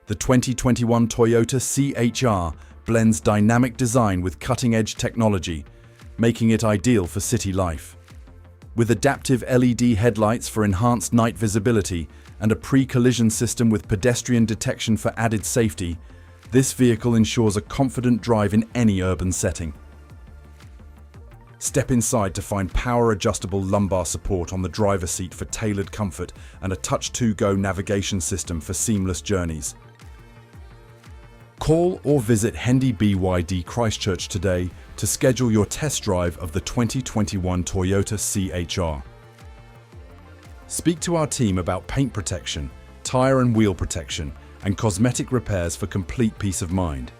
The 2021 Toyota CHR blends dynamic design with cutting-edge technology, making it ideal for city life. With adaptive LED headlights for enhanced night visibility and a pre-collision system with pedestrian detection for added safety, this vehicle ensures a confident drive in any urban setting. Step inside to find power-adjustable lumbar support on the driver's seat for tailored comfort and a touch-to-go navigation system for seamless journeys. Call or visit Hendy BYD Christchurch today to schedule your test drive of the 2021 Toyota CHR. Speak to our team about paint protection, tyre and wheel protection, and cosmetic repairs for complete peace of mind.